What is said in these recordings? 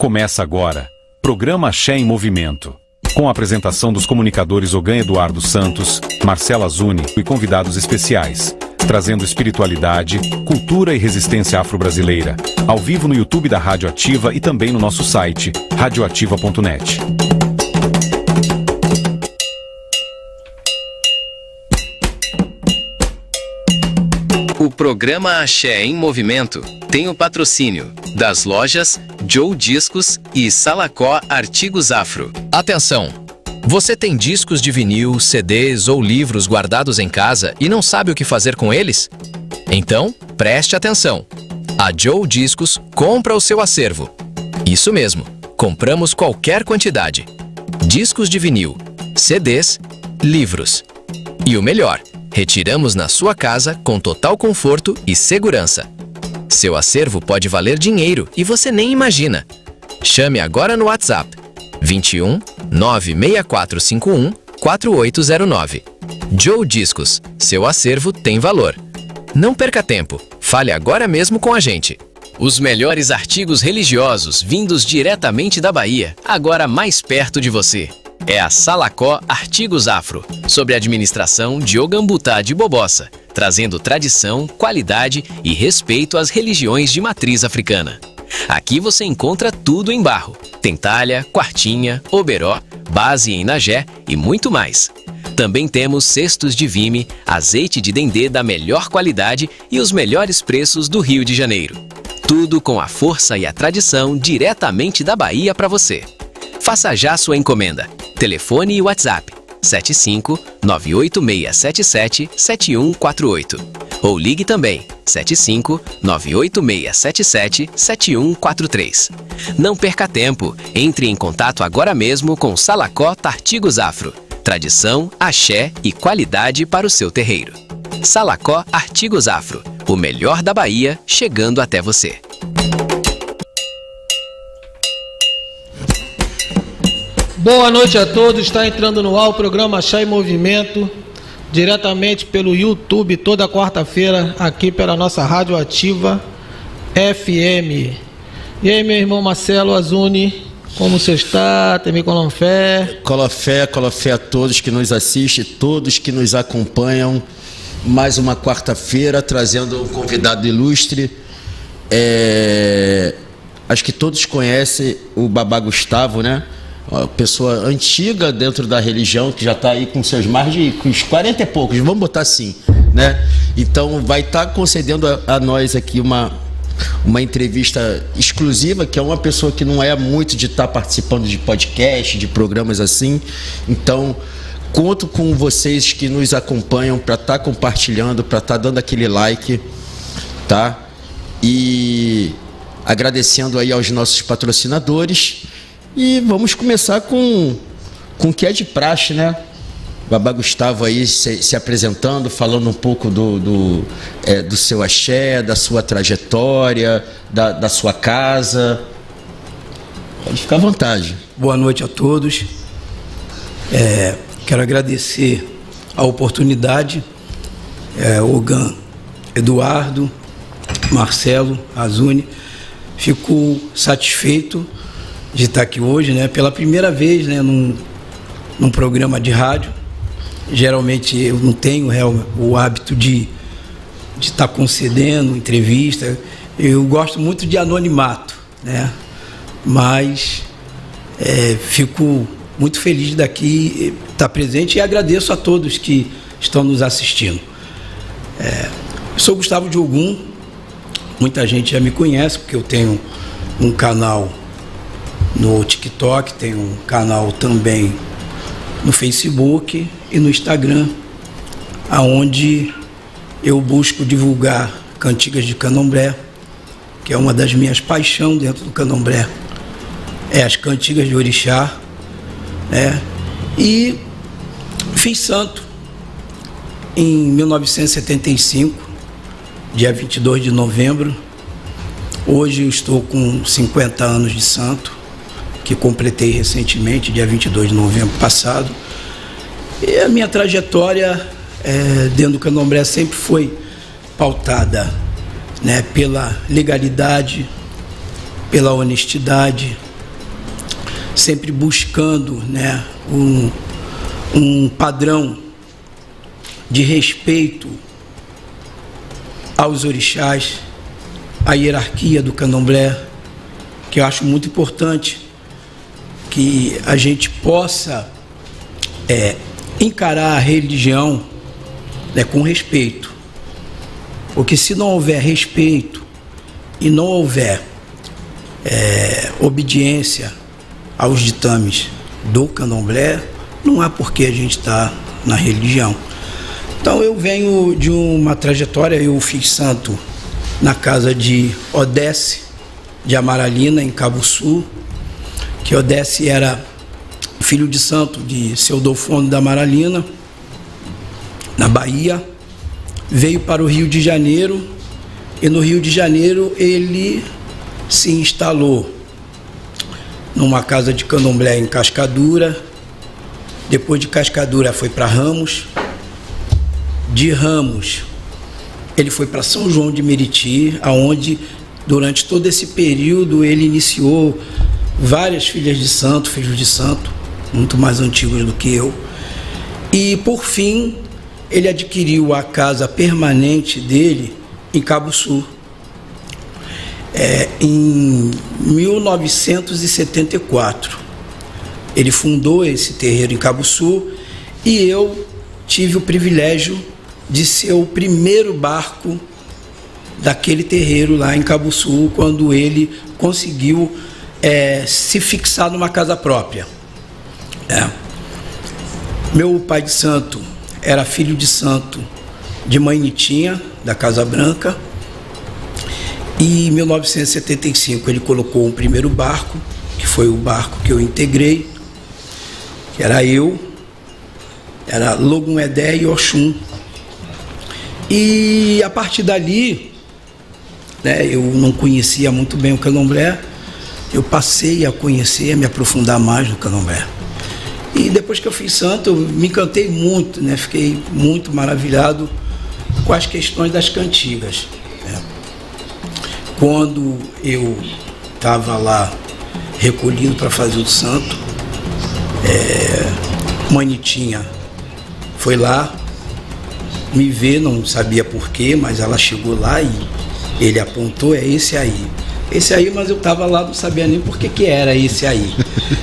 Começa agora, Programa Axé em Movimento. Com a apresentação dos comunicadores Ogan Eduardo Santos, Marcela Zuni e convidados especiais, trazendo espiritualidade, cultura e resistência afro-brasileira, ao vivo no YouTube da Rádio Ativa e também no nosso site, radioativa.net. O programa Axé em Movimento tem o patrocínio das lojas Joe Discos e Salacó Artigos Afro. Atenção! Você tem discos de vinil, CDs ou livros guardados em casa e não sabe o que fazer com eles? Então, preste atenção! A Joe Discos compra o seu acervo. Isso mesmo, compramos qualquer quantidade. Discos de vinil, CDs, livros. E o melhor, retiramos na sua casa com total conforto e segurança. Seu acervo pode valer dinheiro e você nem imagina. Chame agora no WhatsApp 21 96451 4809. Joe Discos, seu acervo tem valor. Não perca tempo, fale agora mesmo com a gente. Os melhores artigos religiosos vindos diretamente da Bahia, agora mais perto de você. É a Salacó Artigos Afro, sob a administração de Ogambutá de Bobossa, trazendo tradição, qualidade e respeito às religiões de matriz africana. Aqui você encontra tudo em barro: tentalha, quartinha, oberó, base em nagé e muito mais. Também temos cestos de vime, azeite de dendê da melhor qualidade e os melhores preços do Rio de Janeiro. Tudo com a força e a tradição diretamente da Bahia para você. Faça já sua encomenda. Telefone e WhatsApp 75 98677 7148 ou ligue também 75 98677 7143. Não perca tempo, entre em contato agora mesmo com Salacó Artigos Afro. Tradição, axé e qualidade para o seu terreiro. Salacó Artigos Afro, o melhor da Bahia chegando até você. Boa noite a todos, está entrando no ar o programa Axé em Movimento, diretamente pelo YouTube, toda quarta-feira, aqui pela nossa Rádio Ativa FM. E aí, meu irmão Marcelo Azuni, como você está? Tem colofé? Colofé a todos que nos assistem, todos que nos acompanham. Mais uma quarta-feira, trazendo um convidado ilustre. Acho que todos conhecem o Babá Gustavo, né? Uma pessoa antiga dentro da religião, que já está aí com seus mais de 40 e poucos, vamos botar assim, né? Então vai estar concedendo a nós aqui uma entrevista exclusiva, que é uma pessoa que não é muito de estar participando de podcast, de programas assim. Então conto com vocês que nos acompanham para estar compartilhando, para estar dando aquele like, tá? E agradecendo aí aos nossos patrocinadores. E vamos começar com o que é de praxe, né? Babá Gustavo aí se apresentando, falando um pouco do seu axé, da sua trajetória, da sua casa. Pode ficar à vontade. Boa noite a todos. Quero agradecer a oportunidade, Ogan Eduardo, Marcelo Azuni. Fico satisfeito de estar aqui hoje, né? Pela primeira vez, né? Num programa de rádio. Geralmente eu não tenho o hábito de estar concedendo entrevista. Eu gosto muito de anonimato, né? Mas fico muito feliz daqui estar presente e agradeço a todos que estão nos assistindo. Eu sou Gustavo de Ogum. Muita gente já me conhece porque eu tenho um canal no TikTok, tem um canal também no Facebook e no Instagram, aonde eu busco divulgar cantigas de candomblé, que é uma das minhas paixões dentro do candomblé, as cantigas de orixá, né? E fiz santo em 1975, dia 22 de novembro. Hoje eu estou com 50 anos de santo, que completei recentemente, dia 22 de novembro passado. E a minha trajetória dentro do candomblé sempre foi pautada, né, pela legalidade, pela honestidade, sempre buscando, né, um padrão de respeito aos orixás, à hierarquia do candomblé, que eu acho muito importante que a gente possa encarar a religião, né, com respeito. Porque se não houver respeito e não houver obediência aos ditames do candomblé, não há por que a gente estar na religião. Então eu venho de uma trajetória, eu fiz santo na casa de Odesse de Amaralina, em Cabo Sul, que Odesse era filho de santo de Seu Dolfone da Amaralina, na Bahia. Veio para o Rio de Janeiro e no Rio de Janeiro ele se instalou numa casa de candomblé em Cascadura. Depois de Cascadura foi para Ramos. De Ramos ele foi para São João de Meriti, aonde durante todo esse período ele iniciou várias filhas de santo, filhos de santo, muito mais antigos do que eu. E por fim ele adquiriu a casa permanente dele em Cabo Sul, em 1974. Ele fundou esse terreiro em Cabo Sul e eu tive o privilégio de ser o primeiro barco daquele terreiro lá em Cabo Sul, quando ele conseguiu se fixar numa casa própria. Meu pai de santo era filho de santo de Mãe Nitinha, da Casa Branca, e em 1975 ele colocou um primeiro barco, que foi o barco que eu integrei, que era Logum Edé e Oxum. E a partir dali, né, eu não conhecia muito bem o candomblé, eu passei a conhecer, a me aprofundar mais no candomblé. E depois que eu fiz santo, eu me encantei muito, né? Fiquei muito maravilhado com as questões das cantigas, né? Quando eu estava lá recolhido para fazer o santo, Mãe Nitinha foi lá me ver, não sabia porquê, mas ela chegou lá e ele apontou, esse aí, mas eu estava lá, não sabia nem por que era esse aí.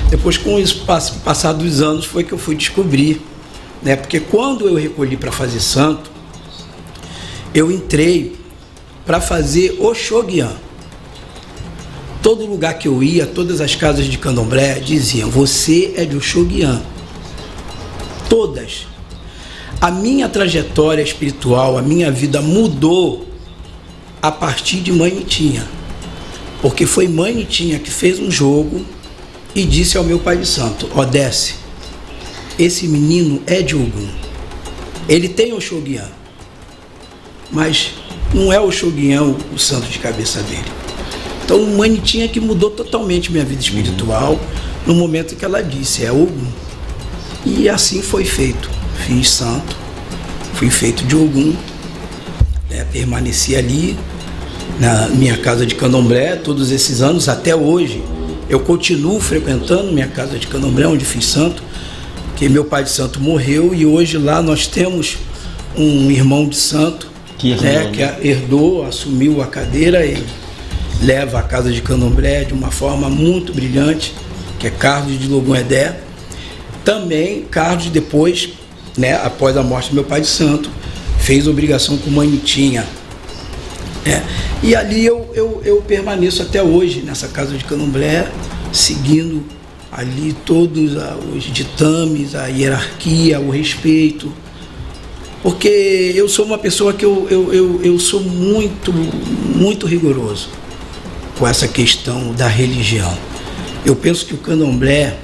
Depois, com isso, passar dos anos, foi que eu fui descobrir, né? Porque quando eu recolhi para fazer santo, eu entrei para fazer Oxoguian. Todo lugar que eu ia, todas as casas de candomblé diziam: você é de Oxoguian. Todas. A minha trajetória espiritual, a minha vida mudou a partir de Mãe Nitinha. Porque foi Mãe Nitinha que fez um jogo e disse ao meu pai de santo: Odesse, esse menino é de Ogum. Ele tem Oxoguian, mas não é Oxoguian o santo de cabeça dele. Então Mãe Nitinha que mudou totalmente minha vida espiritual no momento que ela disse: é Ogum. E assim foi feito. Fiz santo, fui feito de Ogum, permaneci ali na minha casa de candomblé todos esses anos, até hoje. Eu continuo frequentando minha casa de candomblé, onde fiz santo, que meu pai de santo morreu, e hoje lá nós temos um irmão de santo que herdou, assumiu a cadeira e leva a casa de candomblé de uma forma muito brilhante, que é Carlos de Logum Edé. Também Carlos, depois, né, após a morte do meu pai de santo, fez obrigação com Mãe Nitinha. E ali eu permaneço até hoje, nessa casa de candomblé, seguindo ali todos os ditames, a hierarquia, o respeito. Porque eu sou uma pessoa que eu sou muito rigoroso com essa questão da religião. Eu penso que o candomblé,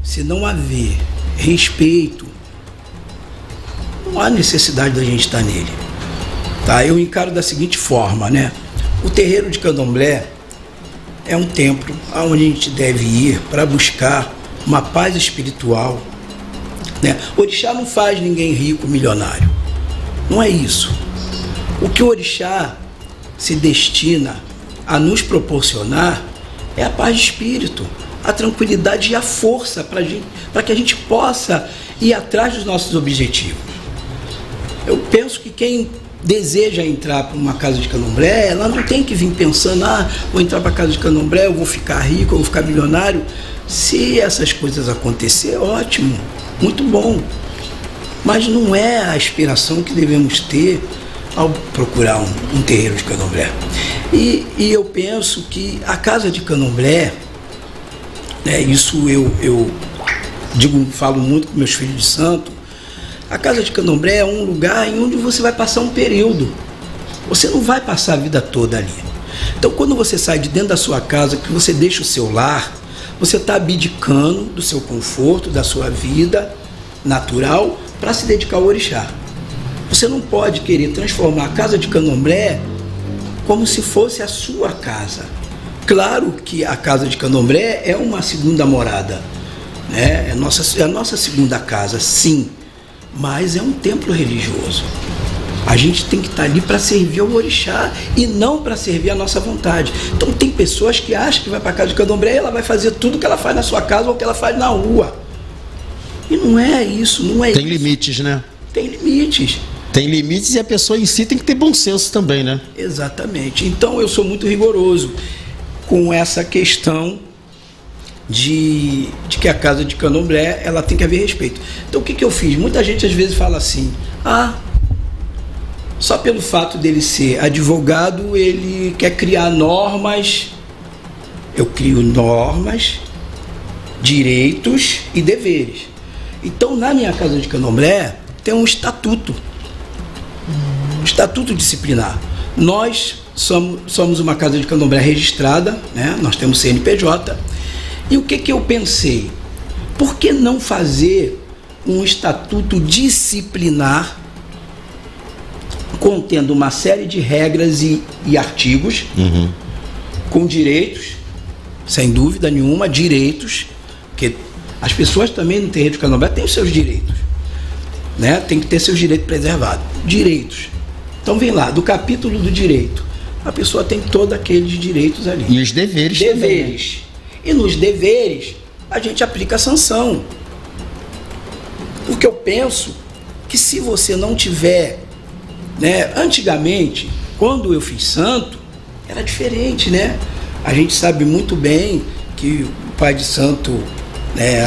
se não haver respeito, não há necessidade da gente estar nele. Tá? Eu encaro da seguinte forma, né? O terreiro de candomblé é um templo onde a gente deve ir para buscar uma paz espiritual, né? O orixá não faz ninguém rico, milionário. Não é isso. O que o orixá se destina a nos proporcionar é a paz de espírito, a tranquilidade e a força para que a gente possa ir atrás dos nossos objetivos. Eu penso que quem deseja entrar para uma casa de candomblé, ela não tem que vir pensando, vou entrar para a casa de candomblé, eu vou ficar rico, eu vou ficar milionário. Se essas coisas acontecer, ótimo, muito bom. Mas não é a aspiração que devemos ter ao procurar um terreiro de candomblé. E eu penso que a casa de candomblé, isso eu falo muito com meus filhos de santo, a casa de candomblé é um lugar em onde você vai passar um período. Você não vai passar a vida toda ali. Então, quando você sai de dentro da sua casa, que você deixa o seu lar, você está abdicando do seu conforto, da sua vida natural, para se dedicar ao orixá. Você não pode querer transformar a casa de candomblé como se fosse a sua casa. Claro que a casa de candomblé é uma segunda morada, né? É a nossa segunda casa, sim. Mas é um templo religioso. A gente tem que estar ali para servir ao orixá e não para servir a nossa vontade. Então tem pessoas que acham que vai para a casa de candomblé e ela vai fazer tudo que ela faz na sua casa ou que ela faz na rua. E não é isso, não é isso. Tem limites, né? Tem limites. Tem limites e a pessoa em si tem que ter bom senso também, né? Exatamente. Então eu sou muito rigoroso com essa questão de que a casa de candomblé, ela tem que haver respeito. Então o que eu fiz? Muita gente às vezes fala assim, só pelo fato dele ser advogado, ele quer criar normas. Eu crio normas, direitos e deveres. Então na minha casa de candomblé tem um estatuto disciplinar. Nós somos uma casa de candomblé registrada, né? Nós temos CNPJ. E o que eu pensei? Por que não fazer um estatuto disciplinar contendo uma série de regras e artigos, com direitos, sem dúvida nenhuma, direitos, porque as pessoas também no terreiro de candomblé têm os seus direitos, né? Tem que ter seus direitos preservados. Direitos. Então vem lá, do capítulo do direito, a pessoa tem todos aqueles direitos ali. E os deveres também. E nos deveres, a gente aplica a sanção. Porque eu penso que se você não tiver, né? Antigamente, quando eu fiz santo, era diferente, né? A gente sabe muito bem que o pai de santo,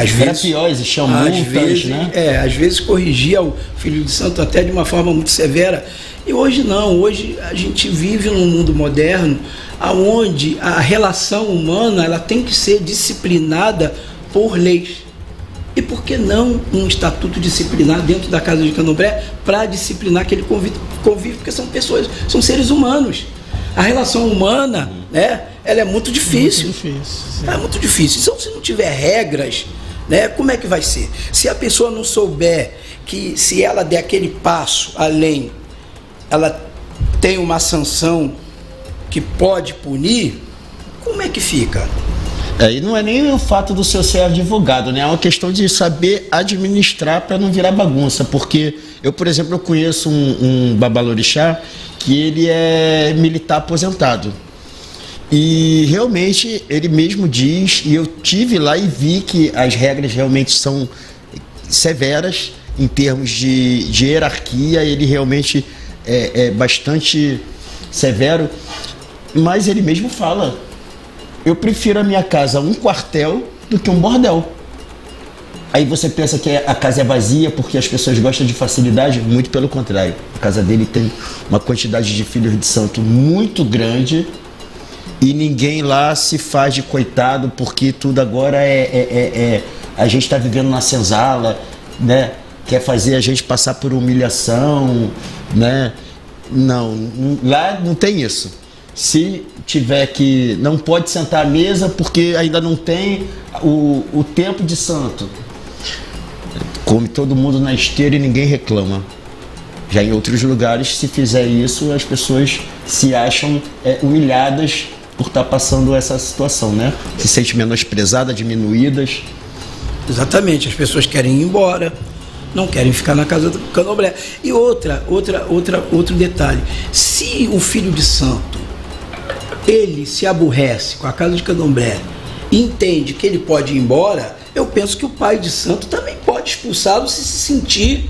às vezes... Era pior, existiam multas, né? Às vezes corrigia o filho de santo até de uma forma muito severa. E hoje não, hoje a gente vive num mundo moderno onde a relação humana ela tem que ser disciplinada por leis. E por que não um estatuto disciplinar dentro da casa de candomblé para disciplinar aquele convívio? Porque são pessoas, são seres humanos. A relação humana, né, ela é muito difícil. É muito difícil. Então, se não tiver regras, né, como é que vai ser? Se a pessoa não souber que se ela der aquele passo além, ela tem uma sanção que pode punir, como é que fica? E não é nem o fato do seu ser advogado, né? É uma questão de saber administrar para não virar bagunça. Porque eu, por exemplo, eu conheço um babalorixá que ele é militar aposentado. E realmente ele mesmo diz, e eu tive lá e vi que as regras realmente são severas em termos de hierarquia, ele realmente é bastante severo, mas ele mesmo fala: eu prefiro a minha casa um quartel do que um bordel. Aí você pensa que a casa é vazia porque as pessoas gostam de facilidade? Muito pelo contrário. A casa dele tem uma quantidade de filhos de santo muito grande e ninguém lá se faz de coitado porque tudo agora a gente está vivendo na senzala, né? Quer fazer a gente passar por humilhação, né? Não, lá não tem isso. Se tiver que... não pode sentar à mesa porque ainda não tem o tempo de santo. Come todo mundo na esteira e ninguém reclama. Já em outros lugares, se fizer isso, as pessoas se acham humilhadas por estar passando essa situação, né? Se sentem menosprezadas, diminuídas. Exatamente, as pessoas querem ir embora, não querem ficar na casa do candomblé. E outro detalhe: se o filho de santo ele se aborrece com a casa de candomblé entende que ele pode ir embora, eu penso que o pai de santo também pode expulsá-lo se sentir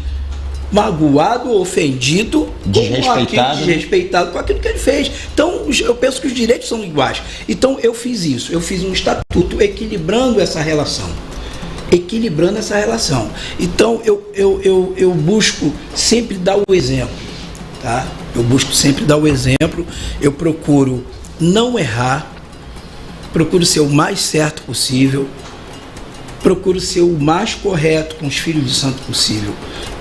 magoado, ofendido, desrespeitado com aquilo que ele fez. Então, eu penso que os direitos são iguais. Então, eu fiz isso. Eu fiz um estatuto equilibrando essa relação. Então, eu busco sempre dar o exemplo. Tá? Eu procuro não errar, procuro ser o mais certo possível, procuro ser o mais correto com os filhos de santo possível.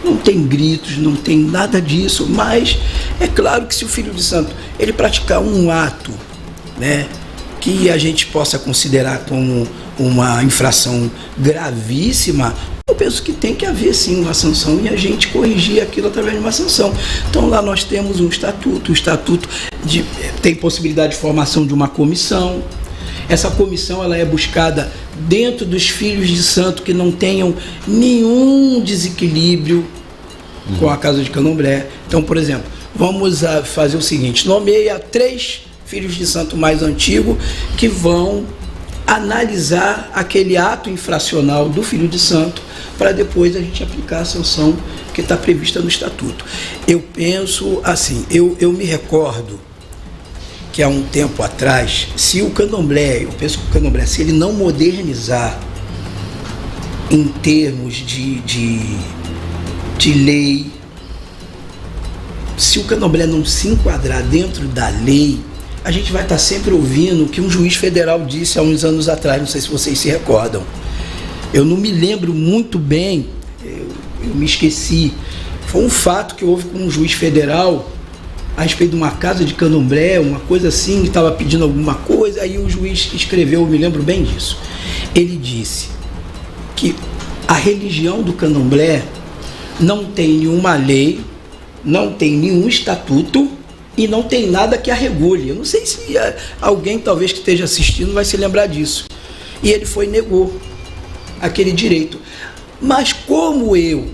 Não tem gritos, não tem nada disso, mas é claro que se o filho de santo ele praticar um ato, né, que a gente possa considerar como uma infração gravíssima, eu penso que tem que haver sim uma sanção e a gente corrigir aquilo através de uma sanção. Então lá nós temos um estatuto, tem possibilidade de formação de uma comissão. Essa comissão ela é buscada dentro dos filhos de santo que não tenham nenhum desequilíbrio com a casa de candomblé. Então, por exemplo, vamos fazer o seguinte: nomeia 3 filhos de santo mais antigos que vão analisar aquele ato infracional do filho de santo para depois a gente aplicar a sanção que está prevista no estatuto. Eu penso assim, eu me recordo que há um tempo atrás, se o candomblé, se ele não modernizar em termos de lei, se o candomblé não se enquadrar dentro da lei, a gente vai estar sempre ouvindo o que um juiz federal disse há uns anos atrás, não sei se vocês se recordam. Eu não me lembro muito bem, eu me esqueci. Foi um fato que houve com um juiz federal a respeito de uma casa de candomblé, uma coisa assim, que estava pedindo alguma coisa, aí o juiz escreveu, eu me lembro bem disso. Ele disse que a religião do candomblé não tem nenhuma lei, não tem nenhum estatuto e não tem nada que a regule. Eu não sei se alguém talvez que esteja assistindo vai se lembrar disso. E ele negou aquele direito. Mas como eu,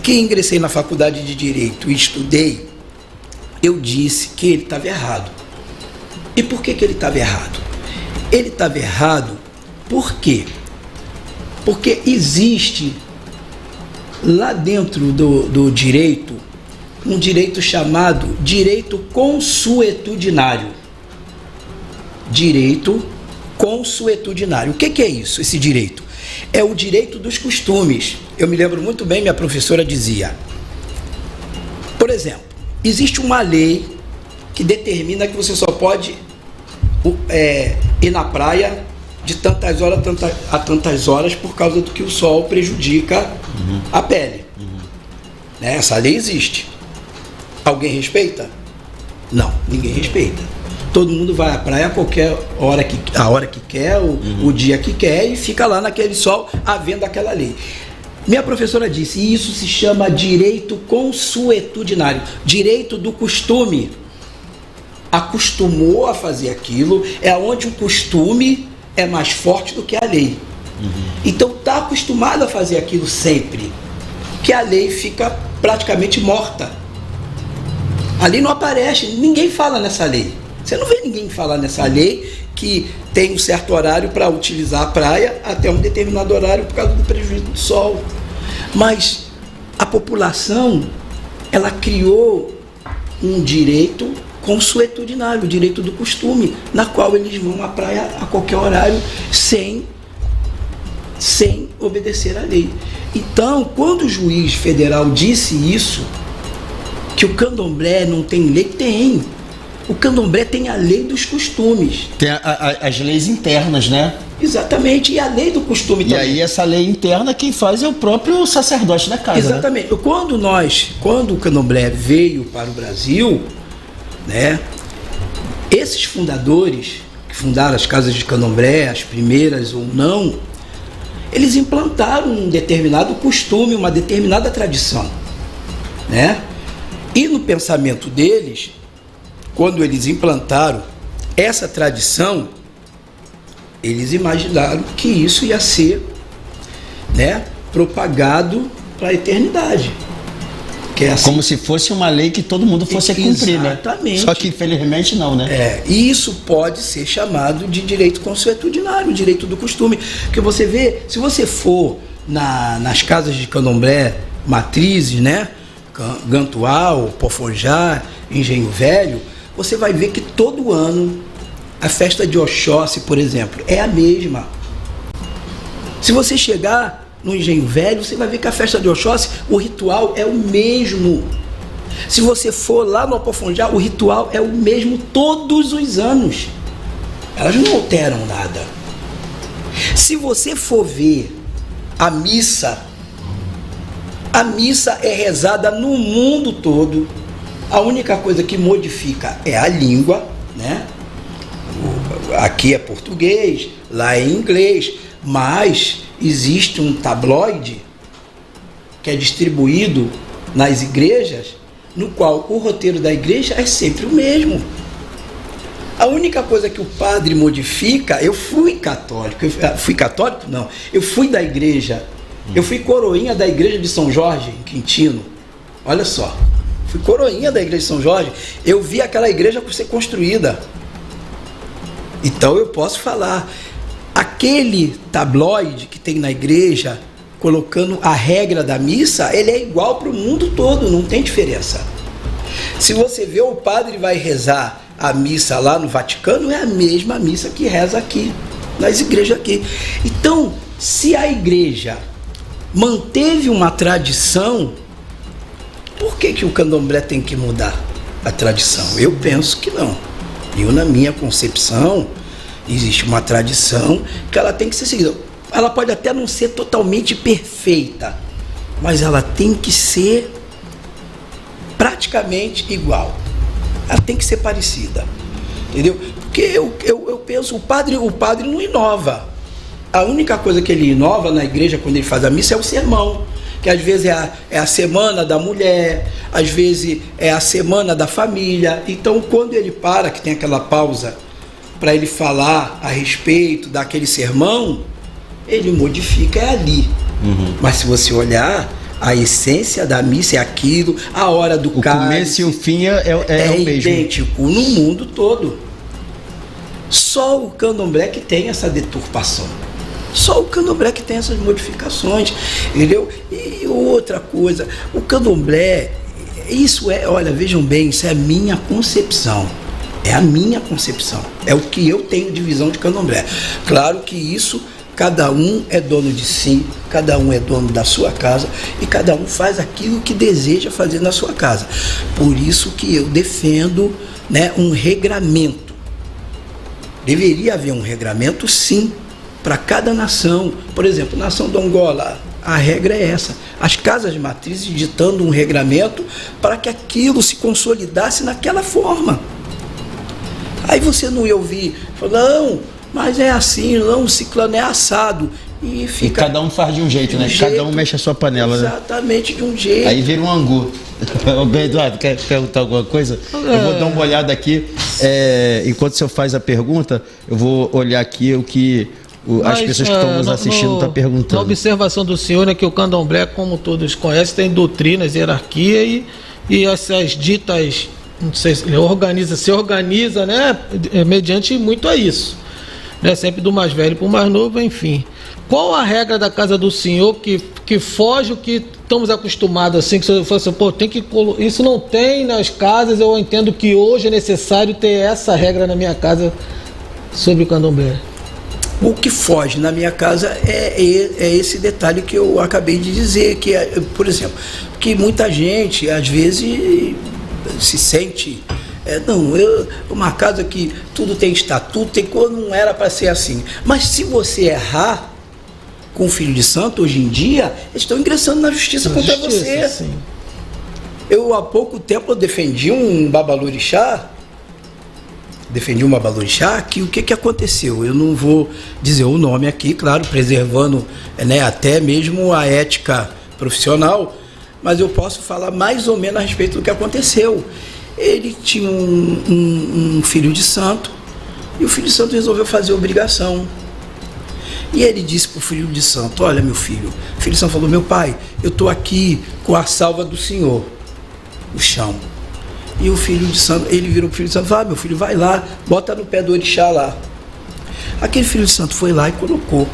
que ingressei na faculdade de Direito e estudei, eu disse que ele estava errado. E por que ele estava errado? Ele estava errado por quê? Porque existe lá dentro do direito um direito chamado direito consuetudinário. Direito consuetudinário. O que é isso, esse direito? É o direito dos costumes. Eu me lembro muito bem, minha professora dizia, por exemplo, existe uma lei que determina que você só pode ir na praia de tantas horas a tantas horas por causa do que o sol prejudica a pele. Né? Essa lei existe. Alguém respeita? Não, ninguém respeita. Todo mundo vai à praia a qualquer hora a hora que quer, o dia que quer, e fica lá naquele sol, havendo aquela lei. Minha professora disse, e isso se chama direito consuetudinário, direito do costume. Acostumou a fazer aquilo, é onde o costume é mais forte do que a lei. Então está acostumado a fazer aquilo sempre, que a lei fica praticamente morta. Ali não aparece, ninguém fala nessa lei. Você não vê ninguém falar nessa lei que tem um certo horário para utilizar a praia até um determinado horário por causa do prejuízo do sol. Mas a população, ela criou um direito consuetudinário, o direito do costume, na qual eles vão à praia a qualquer horário sem obedecer à lei. Então, quando o juiz federal disse isso, que o candomblé não tem lei, tem. O candomblé tem a lei dos costumes. Tem as leis internas, né? Exatamente, e a lei do costume também. E aí essa lei interna quem faz é o próprio sacerdote da casa. Exatamente. Né? Quando o candomblé veio para o Brasil, né, esses fundadores que fundaram as casas de candomblé, as primeiras ou não, eles implantaram um determinado costume, uma determinada tradição, né? E no pensamento deles, quando eles implantaram essa tradição, eles imaginaram que isso ia ser, né, propagado para a eternidade. Que é assim. Como se fosse uma lei que todo mundo fosse cumprir, né? Exatamente. Só que infelizmente não, né? E isso pode ser chamado de direito consuetudinário, direito do costume. Porque você vê, se você for nas casas de candomblé, matrizes, né? Gantual, Pofojá, Engenho Velho, você vai ver que todo ano a festa de Oxóssi, por exemplo, é a mesma. Se você chegar no Engenho Velho, você vai ver que a festa de Oxóssi, o ritual é o mesmo. Se você for lá no Apofonjá, o ritual é o mesmo todos os anos. Elas não alteram nada. Se você for ver a missa é rezada no mundo todo. A única coisa que modifica é a língua, né? Aqui é português, lá é inglês, mas existe um tabloide que é distribuído nas igrejas, no qual o roteiro da igreja é sempre o mesmo. A única coisa que o padre modifica, eu fui católico, eu fui da igreja, eu fui coroinha da igreja de São Jorge, em Quintino, olha só, fui coroinha da igreja de São Jorge, eu vi aquela igreja ser construída, então eu posso falar, aquele tabloide que tem na igreja, colocando a regra da missa, ele é igual para o mundo todo, não tem diferença. Se você vê, o padre vai rezar a missa lá no Vaticano, é a mesma missa que reza aqui, nas igrejas aqui. Então, se a igreja manteve uma tradição, por que o candomblé tem que mudar a tradição? Eu penso que não. Na minha concepção, existe uma tradição que ela tem que ser seguida. Ela pode até não ser totalmente perfeita, mas ela tem que ser praticamente igual. Ela tem que ser parecida, entendeu? Porque eu penso, o padre não inova. A única coisa que ele inova na igreja quando ele faz a missa é o sermão, que às vezes é a semana da mulher, às vezes é a semana da família. Então, quando ele para, que tem aquela pausa para ele falar a respeito daquele sermão, ele modifica, é ali. Mas se você olhar, a essência da missa é aquilo, a hora do cálice, o começo e o fim é o mesmo. Idêntico no mundo todo. Só o candomblé que tem essa deturpação. Só o candomblé que tem essas modificações, entendeu? E outra coisa, o candomblé, isso é, olha, vejam bem, isso é a minha concepção. É a minha concepção. É o que eu tenho de visão de candomblé. Claro que isso, cada um é dono de si, cada um é dono da sua casa e cada um faz aquilo que deseja fazer na sua casa. Por isso que eu defendo, né, um regramento. Deveria haver um regramento, sim, para cada nação. Por exemplo, nação do Angola, a regra é essa. As casas matrizes ditando um regramento para que aquilo se consolidasse naquela forma. Aí você não ia ouvir, falar, não, mas é assim, não, o ciclano é assado. E fica. E cada um faz de um jeito, né? Cada um mexe a sua panela, exatamente, né? De um jeito. Aí vira um angu. Eduardo, quer perguntar alguma coisa? Eu vou dar uma olhada aqui. Enquanto o senhor faz a pergunta, eu vou olhar aqui o que as pessoas que estão nos assistindo estão perguntando. Na observação do senhor é que o candomblé, como todos conhecem, tem doutrinas, hierarquia e essas ditas, não sei, se organiza, né, mediante muito a isso, né, sempre do mais velho para o mais novo, enfim. Qual a regra da casa do senhor que foge o que estamos acostumados, assim, que você fala assim, pô, tem que isso não tem nas casas, eu entendo que hoje é necessário ter essa regra na minha casa sobre o candomblé? O que foge na minha casa é esse detalhe que eu acabei de dizer, que é, por exemplo, que muita gente às vezes se sente, uma casa que tudo tem estatuto, tem coisa, não era para ser assim. Mas se você errar com o filho de santo, hoje em dia, eles estão ingressando na justiça contra você. Sim. Eu, há pouco tempo, eu defendi um babalorixá, que o que aconteceu? Eu não vou dizer o nome aqui, claro, preservando, né, até mesmo a ética profissional, mas eu posso falar mais ou menos a respeito do que aconteceu. Ele tinha um filho de santo, e o filho de santo resolveu fazer obrigação. E ele disse para o filho de santo, olha meu filho, o filho de santo falou, meu pai, eu estou aqui com a salva do senhor, o chão. E o filho de santo, ele virou pro filho de santo e falou: meu filho, vai lá, bota no pé do orixá lá. Aquele filho de santo foi lá e colocou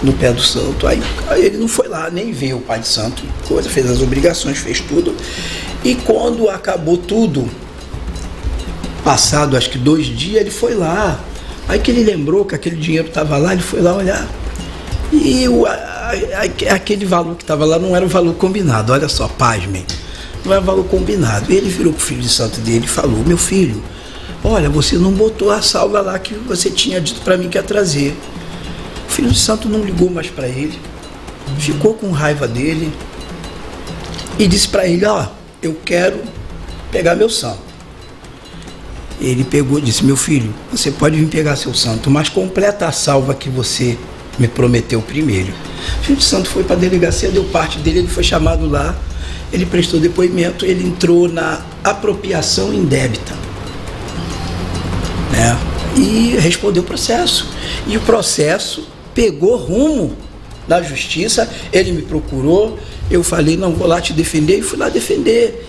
no pé do santo. Aí ele não foi lá, nem veio o pai de santo, fez as obrigações, fez tudo. E quando acabou tudo, passado acho que 2 dias, ele foi lá. Aí que ele lembrou que aquele dinheiro estava lá, ele foi lá olhar. E aquele valor que estava lá não era o valor combinado. Olha só, pasmem. Não era o valor combinado. E ele virou para o filho de santo dele e falou: meu filho, olha, você não botou a salva lá que você tinha dito para mim que ia trazer. O filho de santo não ligou mais para ele, ficou com raiva dele e disse para ele: ó, eu quero pegar meu santo. Ele pegou e disse: meu filho, você pode vir pegar seu santo, mas completa a salva que você me prometeu primeiro. O filho de santo foi para a delegacia, deu parte dele, ele foi chamado lá, ele prestou depoimento, ele entrou na apropriação indébita, né? E respondeu o processo. E o processo pegou rumo na justiça, ele me procurou, eu falei: não, vou lá te defender, e fui lá defender.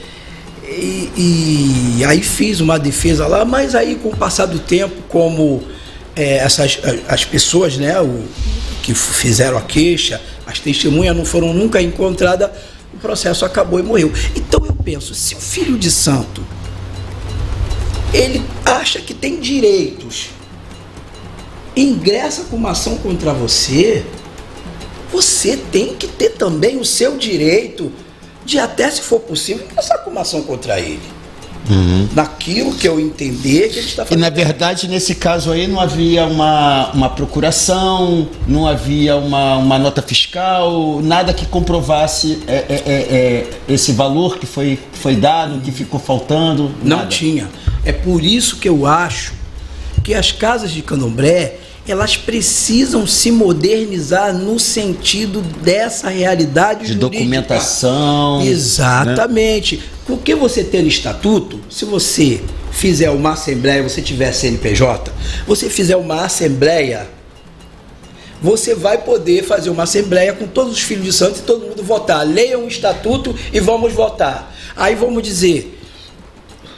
E aí fiz uma defesa lá, mas aí com o passar do tempo, como as pessoas, né, que fizeram a queixa, as testemunhas não foram nunca encontradas, o processo acabou e morreu. Então eu penso, se o filho de santo, ele acha que tem direitos, ingressa com uma ação contra você, você tem que ter também o seu direito de, até se for possível, ingressar com uma ação contra ele. Naquilo que eu entender que ele está fazendo. E na verdade, nesse caso aí, não havia uma procuração, não havia uma nota fiscal, nada que comprovasse esse valor que foi dado, que ficou faltando. Não nada. tinha. É por isso que eu acho que as casas de candomblé, elas precisam se modernizar no sentido dessa realidade de jurídica. Documentação. Exatamente. Né? Porque você ter estatuto, se você fizer uma assembleia, você tiver CNPJ, você fizer uma assembleia, você vai poder fazer uma assembleia com todos os filhos de santo e todo mundo votar. Leiam o estatuto e vamos votar. Aí vamos dizer,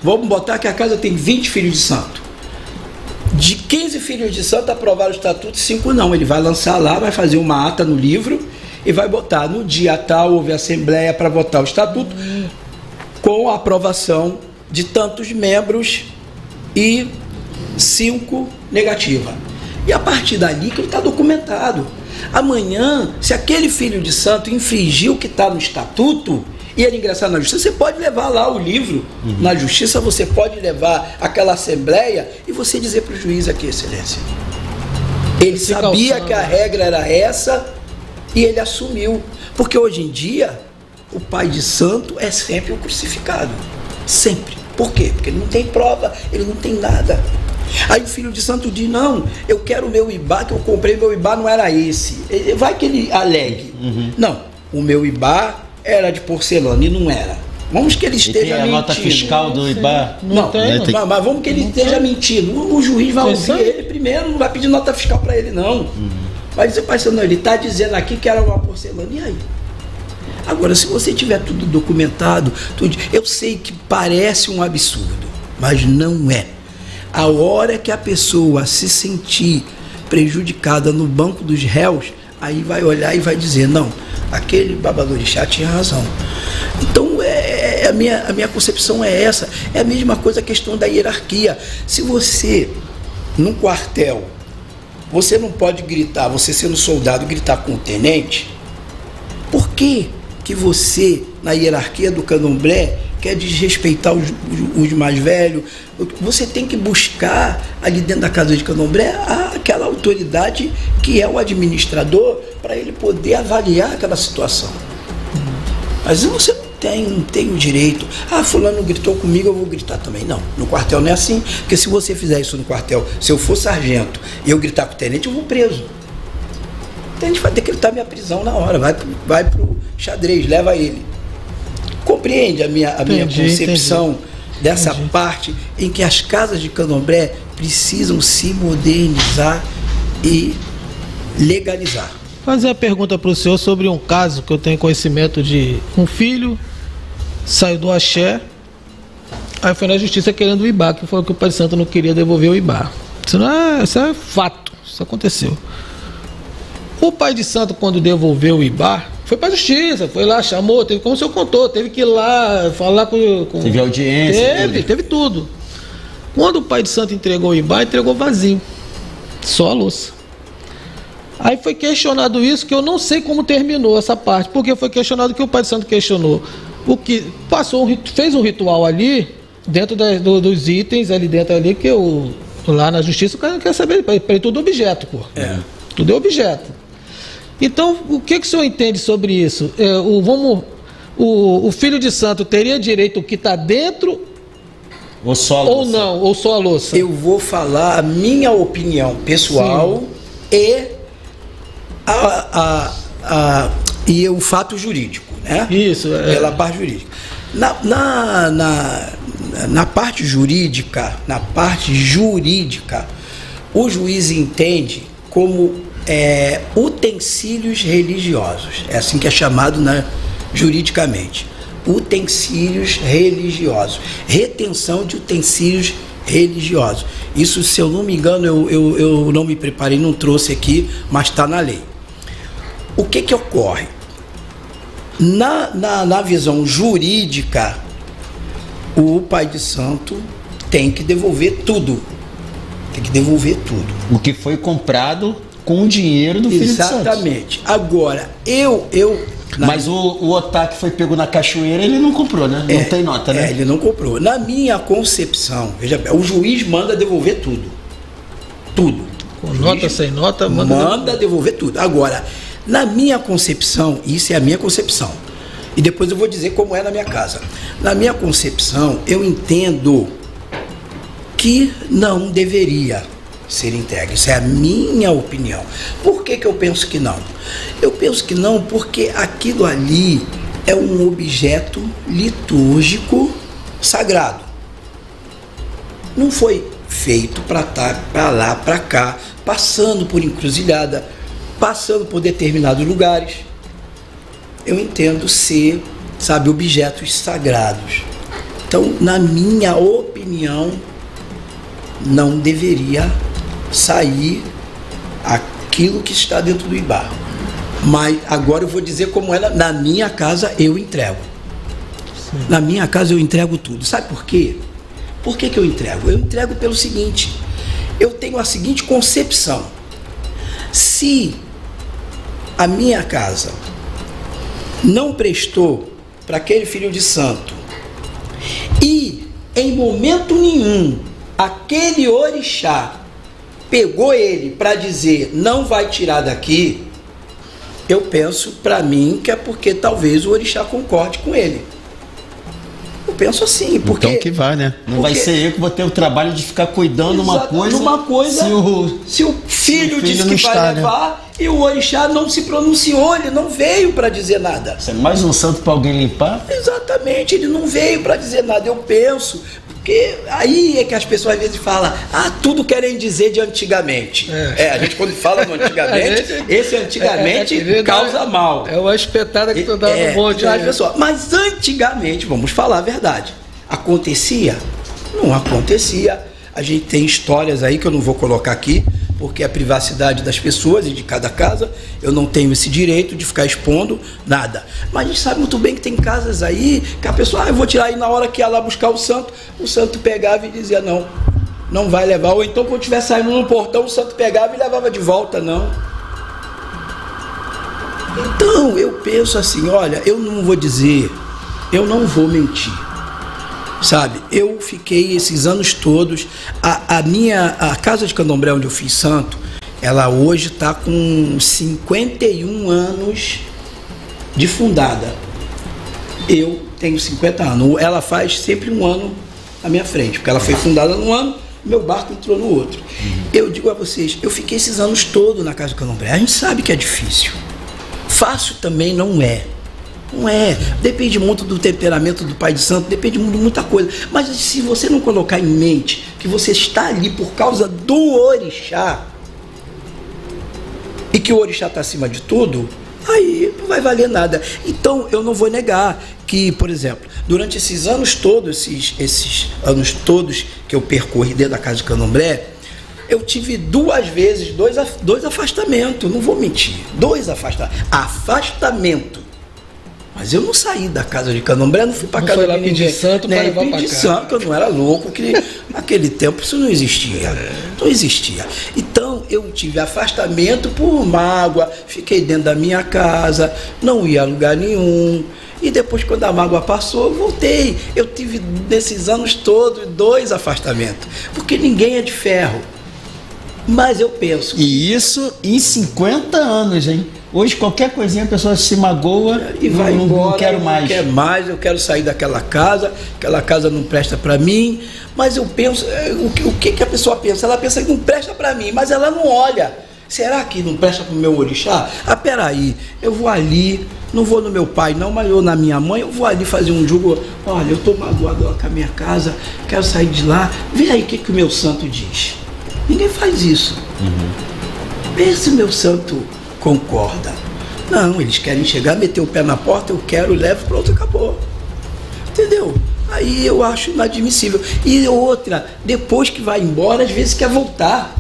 vamos botar que a casa tem 20 filhos de santo. De 15 filhos de santo aprovaram o estatuto, 5 não. Ele vai lançar lá, vai fazer uma ata no livro e vai botar: no dia tal houve assembleia para votar o estatuto com a aprovação de tantos membros e 5 negativa. E a partir dali que ele está documentado. Amanhã, se aquele filho de santo infringir o que está no estatuto e ele ingressar na justiça, você pode levar lá o livro na justiça, você pode levar aquela assembleia e você dizer para o juiz aqui: excelência, ele sabia que a regra era essa e ele assumiu. Porque hoje em dia o pai de santo é sempre o crucificado, sempre. Por quê? Porque ele não tem prova, ele não tem nada. Aí o filho de santo diz: não, eu quero o meu ibá, que eu comprei, meu ibá não era esse. Vai que ele alegue: não, o meu ibá era de porcelana, e não era. Vamos que ele esteja mentindo. A nota fiscal do IBA? Não tem. Mas vamos que ele esteja mentindo. O juiz vai ouvir ele primeiro, não vai pedir nota fiscal para ele, não. Vai dizer: pai, não, ele está dizendo aqui que era uma porcelana, e aí? Agora, se você tiver tudo documentado, eu sei que parece um absurdo, mas não é. A hora que a pessoa se sentir prejudicada no banco dos réus, aí vai olhar e vai dizer: não, aquele babadorixá tinha razão. Então, a minha concepção é essa. É a mesma coisa a questão da hierarquia. Se você, num quartel, você não pode gritar, você sendo soldado, gritar com o tenente, por que você, na hierarquia do candomblé, quer desrespeitar os mais velhos? Você tem que buscar ali dentro da casa de candomblé aquela autoridade que é o administrador, para ele poder avaliar aquela situação. Mas você não tem o direito: fulano gritou comigo, eu vou gritar também. Não, no quartel não é assim, porque se você fizer isso no quartel, se eu for sargento e eu gritar com o tenente, eu vou preso. O tenente vai decretar minha prisão na hora, vai pro xadrez, leva ele. Compreende a minha concepção dessa parte em que as casas de candomblé precisam se modernizar e legalizar? Fazer a pergunta para o senhor sobre um caso que eu tenho conhecimento de um filho saiu do axé, aí foi na justiça querendo o Ibá, que foi que o Pai de Santo não queria devolver o Ibá. Isso é fato, isso aconteceu. O Pai de Santo, quando devolveu o Ibá, foi para a justiça, foi lá, chamou, teve, como o senhor contou, teve que ir lá falar com... Teve audiência. Teve tudo. Quando o Pai de Santo entregou o Ibá, entregou vazio, só a louça. Aí foi questionado isso, que eu não sei como terminou essa parte, porque foi questionado que o Pai de Santo questionou. O que passou, fez um ritual ali, dentro dos itens ali dentro ali, que lá na justiça o cara não quer saber, para ele tudo objeto, pô. Tudo é objeto. Então, o que o senhor entende sobre isso? O filho de santo teria direito ao que está dentro ou só a louça? Ou não, ou só a louça? Eu vou falar a minha opinião pessoal e e o fato jurídico, né? Isso. Pela parte jurídica. Na parte jurídica, o juiz entende como utensílios religiosos. É assim que é chamado, né, juridicamente. Utensílios religiosos. Retenção de utensílios religiosos. Isso, se eu não me engano, eu não me preparei, não trouxe aqui, mas está na lei. O que ocorre? Na visão jurídica, o Pai de Santo tem que devolver tudo. Tem que devolver tudo. O que foi comprado com o dinheiro do filho de Santos. Exatamente. Agora, mas o Otá que foi pego na cachoeira, ele não comprou, né? Não tem nota, né? Ele não comprou. Na minha concepção, veja bem, o juiz manda devolver tudo. Tudo. Com nota, sem nota, manda devolver tudo. Agora, na minha concepção, isso é a minha concepção, e depois eu vou dizer como é na minha casa. Na minha concepção, eu entendo que não deveria ser entregue. Isso é a minha opinião. Por que eu penso que não? Eu penso que não porque aquilo ali é um objeto litúrgico sagrado. Não foi feito para estar para lá, para cá, passando por encruzilhada, passando por determinados lugares. Eu entendo ser, objetos sagrados. Então, na minha opinião, não deveria sair aquilo que está dentro do Ibá. Mas agora eu vou dizer como ela, na minha casa eu entrego. Sim. Na minha casa eu entrego tudo. Sabe por quê? Por que eu entrego? Eu entrego pelo seguinte: eu tenho a seguinte concepção. Se a minha casa não prestou para aquele filho de santo e em momento nenhum aquele orixá pegou ele para dizer não vai tirar daqui, eu penso para mim que é porque talvez o orixá concorde com ele. Eu penso assim, porque... Então que vai, né? Não vai ser eu que vou ter o trabalho de ficar cuidando de uma coisa se o filho disse que vai levar, né? E o orixá não se pronunciou, ele não veio para dizer nada. Isso é mais um santo para alguém limpar? Exatamente, ele não veio para dizer nada. Eu penso, porque aí é que as pessoas às vezes falam, tudo querem dizer de antigamente. A gente quando fala do antigamente, esse antigamente causa mal. É uma espetada que tu dá no monte. Mas antigamente, vamos falar a verdade, acontecia? Não acontecia. A gente tem histórias aí que eu não vou colocar aqui, porque é a privacidade das pessoas e de cada casa, eu não tenho esse direito de ficar expondo nada. Mas a gente sabe muito bem que tem casas aí que a pessoa, eu vou tirar aí na hora que ia lá buscar o santo pegava e dizia não vai levar. Ou então quando estiver saindo no portão, o santo pegava e levava de volta, não. Então eu penso assim, olha, eu não vou mentir. Eu fiquei esses anos todos, a casa de candomblé onde eu fiz santo, ela hoje está com 51 anos de fundada. Eu tenho 50 anos, ela faz sempre um ano à minha frente, porque ela foi fundada num ano, meu barco entrou no outro. Eu digo a vocês, eu fiquei esses anos todos na casa de candomblé, a gente sabe que é difícil, fácil também não é. Não é, depende muito do temperamento do Pai de Santo, depende muito de muita coisa. Mas se você não colocar em mente que você está ali por causa do orixá, e que o orixá está acima de tudo, aí não vai valer nada. Então, eu não vou negar que, por exemplo, durante esses anos todos, esses anos todos que eu percorri dentro da Casa de Candomblé, eu tive 2 vezes, dois afastamentos, não vou mentir, 2 afastamentos. Mas eu não saí da Casa de Candomblé, não fui para casa de ninguém. Santo para levar para casa. Santo, eu não era louco, que naquele tempo isso não existia. Não existia. Então, eu tive afastamento por mágoa, fiquei dentro da minha casa, não ia a lugar nenhum. E depois, quando a mágoa passou, eu voltei. Eu tive, nesses anos todos, 2 afastamentos. Porque ninguém é de ferro. Mas eu penso... E isso em 50 anos, hein? Hoje, qualquer coisinha, a pessoa se magoa e vai embora. Não quero mais. Não quero mais, eu quero sair daquela casa. Aquela casa não presta para mim. Mas eu penso... O que a pessoa pensa? Ela pensa que não presta para mim, mas ela não olha. Será que não presta para o meu orixá? Peraí, eu vou ali, não vou no meu pai não, mas eu na minha mãe, eu vou ali fazer um jugo. Olha, eu estou magoado com a minha casa, quero sair de lá. Vê aí o que o meu santo diz. Ninguém faz isso. Vê se o meu santo concorda. Não, eles querem chegar, meter o pé na porta, eu quero, levo, pronto, acabou. Entendeu? Aí eu acho inadmissível. E outra, depois que vai embora, às vezes quer voltar.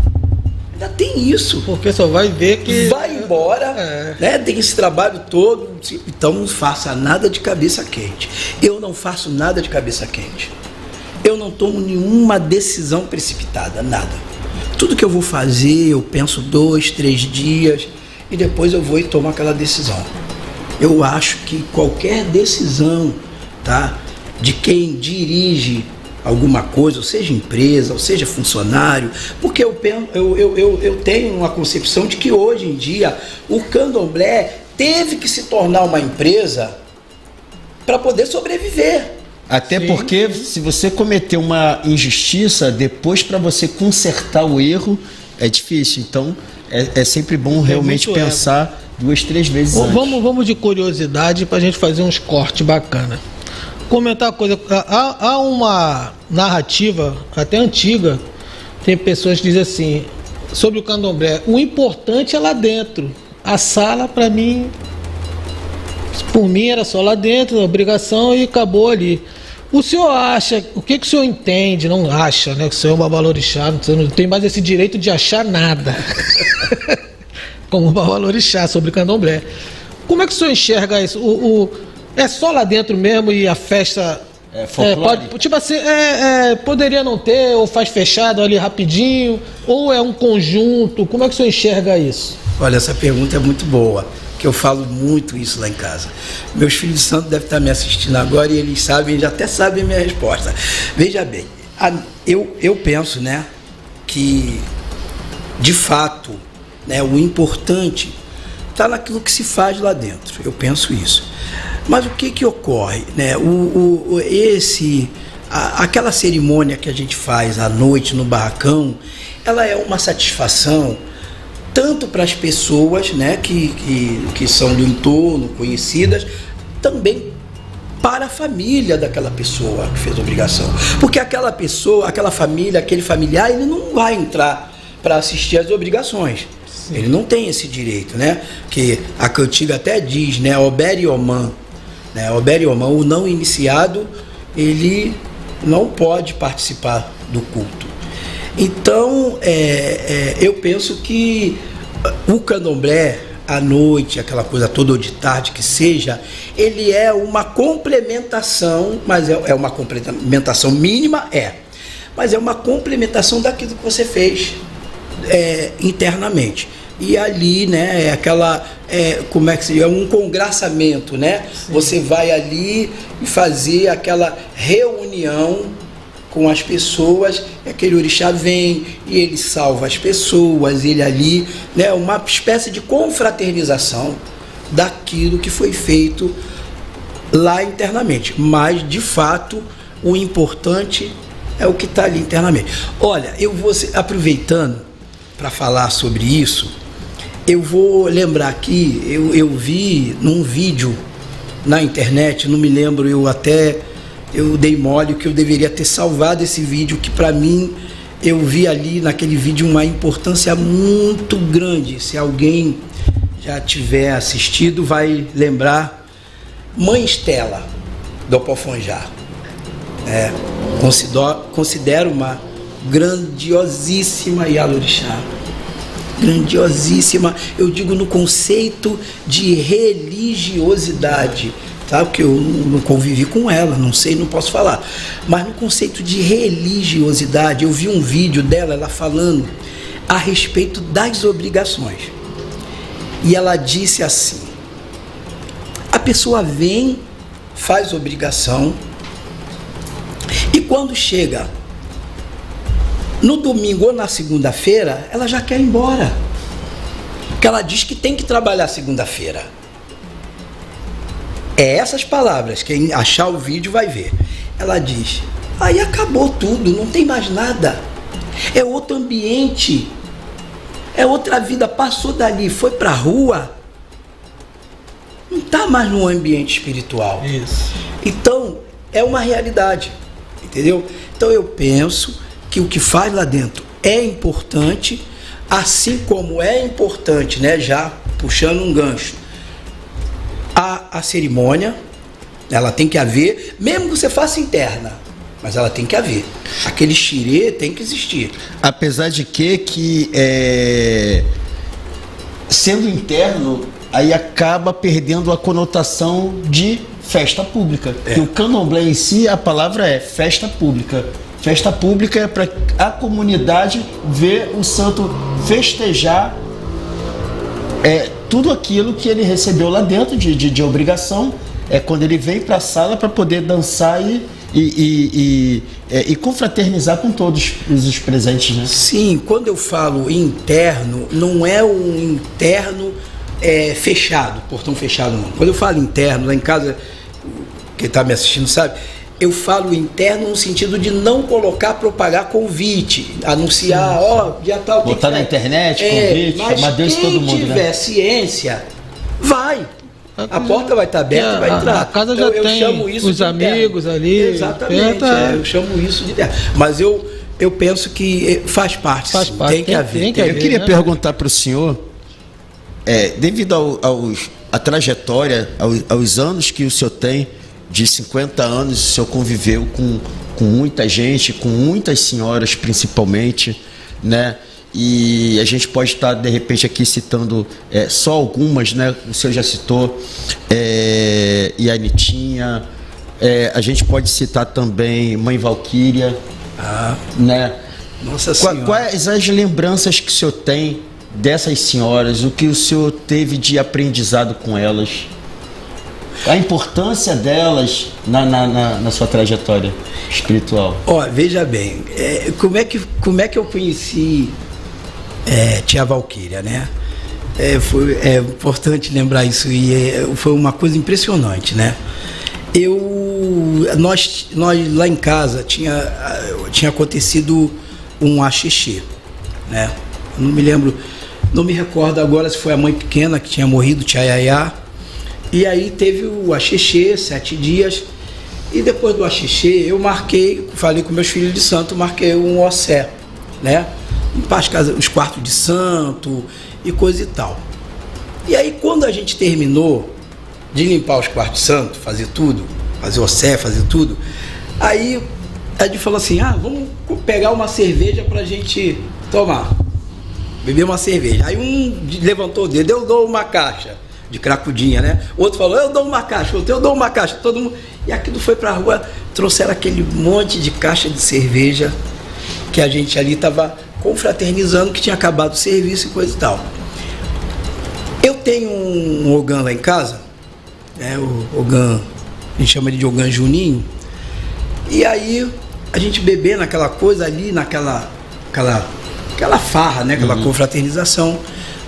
Ainda tem isso. Porque só vai ver que... Vai embora, né? Tem esse trabalho todo. Então não faça nada de cabeça quente. Eu não faço nada de cabeça quente. Eu não tomo nenhuma decisão precipitada, nada. Tudo que eu vou fazer, eu penso 2, 3 dias e depois eu vou e tomo aquela decisão. Eu acho que qualquer decisão, tá, de quem dirige alguma coisa, ou seja empresa, ou seja funcionário, porque eu tenho uma concepção de que hoje em dia o Candomblé teve que se tornar uma empresa para poder sobreviver. Até porque se você cometer uma injustiça, depois para você consertar o erro é difícil. Então é sempre bom realmente pensar 2, 3 vezes antes. Vamos de curiosidade para a gente fazer uns cortes bacanas. Comentar uma coisa, há uma narrativa até antiga, tem pessoas que dizem assim, sobre o Candomblé, o importante é lá dentro. A sala, para mim, por mim era só lá dentro, obrigação e acabou ali. O senhor acha, o que o senhor entende, não acha, né? Que o senhor é um babalorixá, você não tem mais esse direito de achar nada. Como um babalorixá sobre Candomblé. Como é que o senhor enxerga isso? É só lá dentro mesmo e a festa... tipo assim, poderia não ter, ou faz fechado ali rapidinho, ou é um conjunto, como é que o senhor enxerga isso? Olha, essa pergunta é muito boa, que eu falo muito isso lá em casa. Meus filhos santos devem estar me assistindo agora e eles sabem, já até sabem a minha resposta. Veja bem, eu penso, né, que de fato, né, o importante está naquilo que se faz lá dentro, eu penso isso. Mas o que ocorre, né? Aquela cerimônia que a gente faz à noite no barracão, ela é uma satisfação tanto para as pessoas, né, que são do entorno, conhecidas, também para a família daquela pessoa que fez a obrigação. Porque aquela pessoa, aquela família, aquele familiar, ele não vai entrar para assistir às obrigações. Sim. Ele não tem esse direito, né? Que a cantiga até diz, né? Obere Omã. Né? Obere Omã, o não iniciado, ele não pode participar do culto. Então, eu penso que o Candomblé, à noite, aquela coisa toda ou de tarde que seja, ele é uma complementação, mas é uma complementação mínima, mas é uma complementação daquilo que você fez internamente. E ali, né, como é que se diz? É um congraçamento, né? Sim. Você vai ali e fazer aquela reunião com as pessoas, aquele orixá vem e ele salva as pessoas, ele ali, né, uma espécie de confraternização daquilo que foi feito lá internamente. Mas, de fato, o importante é o que está ali internamente. Olha, eu vou, aproveitando para falar sobre isso, eu vou lembrar aqui, eu vi num vídeo na internet, não me lembro, eu dei mole que eu deveria ter salvado esse vídeo, que para mim, eu vi ali naquele vídeo uma importância muito grande. Se alguém já tiver assistido vai lembrar Mãe Estela, do Opofonjá. Considero uma grandiosíssima Ialorixá. Grandiosíssima, eu digo no conceito de religiosidade, tá? Porque eu não convivi com ela, não sei, não posso falar. Mas no conceito de religiosidade, eu vi um vídeo dela, ela falando a respeito das obrigações. E ela disse assim: a pessoa vem, faz obrigação, e quando chega no domingo ou na segunda-feira, ela já quer ir embora. Porque ela diz que tem que trabalhar segunda-feira. É essas palavras, quem achar o vídeo vai ver. Ela diz: aí acabou tudo, não tem mais nada. É outro ambiente, é outra vida, passou dali, foi para a rua, não está mais no ambiente espiritual. Isso. Então, é uma realidade, entendeu? Então eu penso que o que faz lá dentro é importante, assim como é importante, né, já puxando um gancho, a cerimônia, ela tem que haver, mesmo que você faça interna, mas ela tem que haver. Aquele xirê tem que existir. Apesar de que sendo interno, aí acaba perdendo a conotação de festa pública. Porque o candomblé em si, a palavra é festa pública. Festa pública é para a comunidade ver o santo festejar tudo aquilo que ele recebeu lá dentro de obrigação. É quando ele vem para a sala para poder dançar e confraternizar com todos os presentes, né? Sim, quando eu falo interno, não é um interno fechado, portão fechado não. Quando eu falo interno, lá em casa, quem está me assistindo sabe, eu falo interno no sentido de não propagar convite, anunciar, dia tal. Botar na internet, convite, chamar Deus todo mundo. Quem tiver ciência, vai. A porta vai estar aberta e vai entrar. A casa já então, tem chamo isso os amigos ali. Exatamente, eu chamo isso de interno. Mas eu penso que faz parte. Faz sim, parte. Tem que haver. Eu queria perguntar para o senhor, devido à trajetória, aos anos que o senhor tem, de 50 anos, o senhor conviveu com muita gente, com muitas senhoras principalmente, né? E a gente pode estar, de repente, aqui citando só algumas, né? O senhor já citou, e a Anitinha, a gente pode citar também Mãe Valquíria, né? Nossa Senhora. Quais as lembranças que o senhor tem dessas senhoras, o que o senhor teve de aprendizado com elas? A importância delas na sua trajetória espiritual. Veja bem, como é que eu conheci Tia Valquíria, né? É importante lembrar isso, e foi uma coisa impressionante, né? Nós lá em casa tinha acontecido um axixê, né? Não me recordo agora se foi a mãe pequena que tinha morrido, Tia Yayá. E aí teve o axixê, 7 dias, e depois do axixê eu falei com meus filhos de santo, marquei um ossé, né? Limpar os quartos de santo e coisa e tal. E aí quando a gente terminou de limpar os quartos de santo, fazer tudo, fazer ossé, fazer tudo, aí a gente falou assim, vamos pegar uma cerveja pra gente tomar, beber uma cerveja. Aí um levantou o dedo, eu dou uma caixa de cracudinha, né? O outro falou, eu dou uma caixa, outro, eu dou uma caixa, todo mundo. E aquilo foi pra rua, trouxeram aquele monte de caixa de cerveja que a gente ali estava confraternizando, que tinha acabado o serviço e coisa e tal. Eu tenho um Ogã lá em casa, o Ogã, a gente chama ele de Ogã Juninho, e aí a gente bebendo aquela coisa ali, naquela farra, né? Aquela confraternização,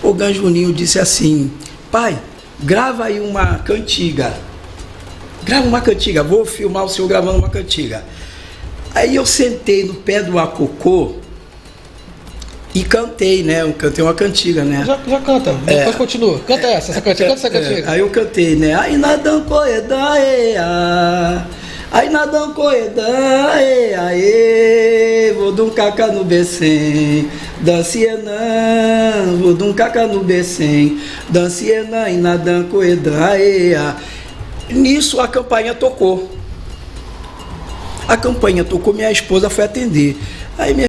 o Ogã Juninho disse assim, pai, grava aí uma cantiga. Grava uma cantiga, vou filmar o senhor gravando uma cantiga. Aí eu sentei no pé do acocô e cantei, né? Eu cantei uma cantiga, né? Já canta, depois continua. Canta essa cantiga, canta essa cantiga. Aí eu cantei, né? Aí na dancoedaea, Aí nadam coedã, aê, vou de um caca no becém, dancienã, vou de um caca no becém, dancienã e nadam coedã, aê, Nisso a campainha tocou. A campainha tocou, minha esposa foi atender. Aí minha